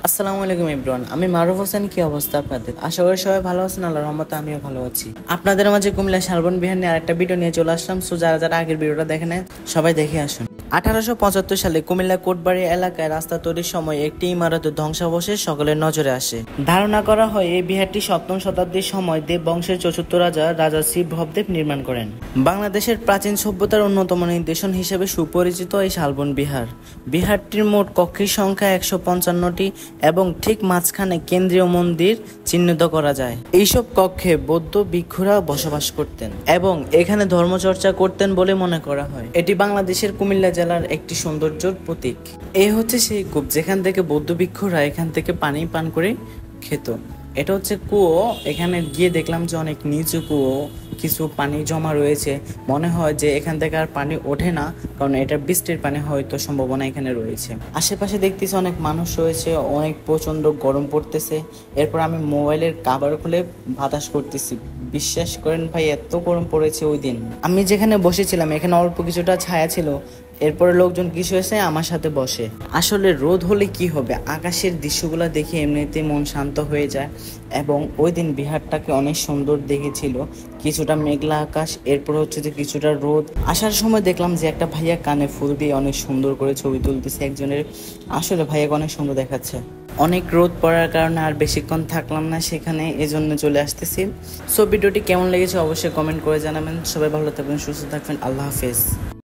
আসসালামু আলাইকুম এভরিওয়ান, আমি মারুফ হোসেন। কি অবস্থা আপনাদের? আশা করি সবাই ভালো আছেন। আল্লাহর রহমতে আমিও ভালো আছি। আপনাদের মাঝে কুমিল্লা শালবন বিহার নিয়ে আরেকটা ভিডিও নিয়ে চলে আসলাম। সো যারা যারা আগের ভিডিওটা দেখে নেয় সবাই দেখে আসুন। 1875 সালে কুমিল্লা কোটবাড়ি এলাকায় রাস্তা তৈরির সময় একটি ইমারতের ধ্বংসাবশেষ সকলের নজরে আসে। ধারণা করা হয় এই বিহারটি 7ম শতাব্দীর সময় দেব বংশের চতুর্থ রাজা শ্রী ভবদেব নির্মাণ করেন। বাংলাদেশের প্রাচীন সভ্যতার অন্যতম নিদর্শন হিসেবে সুপরিচিত এই শালবন বিহার। বিহারটির মোট কক্ষের সংখ্যা 155টি এবং ঠিক মাঝখানে কেন্দ্রীয় মন্দির চিহ্নিত করা যায়। এইসব কক্ষে বৌদ্ধ ভিক্ষুরা বসবাস করতেন এবং এখানে ধর্মচর্চা করতেন বলে মনে করা হয়। এটি বাংলাদেশের কুমিল্লা জেলার একটি সৌন্দর্যের প্রতীক। এই হচ্ছে সেই কূপ যেখান থেকে বৌদ্ধ ভিক্ষুরা এখান থেকে পানি পান করে খেত। এটা হচ্ছে কুয়ো। এখানে গিয়ে দেখলাম যে অনেক নিচু কুয়ো, কিছু পানি জমা রয়েছে। মনে হয় যে এখান থেকে আর পানি ওঠে না, কারণ এটা বৃষ্টির পানি হয়তো সম্ভাবনা এখানে রয়েছে। আশেপাশে দেখতেছি অনেক মানুষ রয়েছে, অনেক প্রচন্ড গরম পড়তেছে। এরপর আমি মোবাইলের কভার খুলে বাতাস করতেছি। বিশ্বাস করেন ভাই, এত গরম পড়েছে ওই দিন। আমি যেখানে বসেছিলাম এখানে অল্প কিছুটা ছায়া ছিল। এরপরে লোকজন কিছু এসে আমার সাথে বসে। আসলে রোদ হলে কি হবে, আকাশের দৃশ্যগুলো দেখে এমনিতে মন শান্ত হয়ে যায়। এবং ওই দিন বিহারটাকে অনেক সুন্দর দেখেছিল। কিছুটা মেঘলা আকাশ, এরপর হচ্ছে যে কিছুটা রোদ। আসার সময় দেখলাম যে একটা ভাইয়া কানে ফুল দিয়ে অনেক সুন্দর করে ছবি তুলতেছে একজনের। আসলে ভাইয়াকে অনেক সুন্দর দেখাচ্ছে। অনেক রোদ পড়ার কারণে আর বেশিক্ষণ থাকলাম না সেখানে, এজন্য চলে আসতেছি। সো ভিডিওটি কেমন লেগেছে অবশ্যই কমেন্ট করে জানাবেন। সবাই ভালো থাকবেন, সুস্থ থাকবেন। আল্লাহ হাফেজ।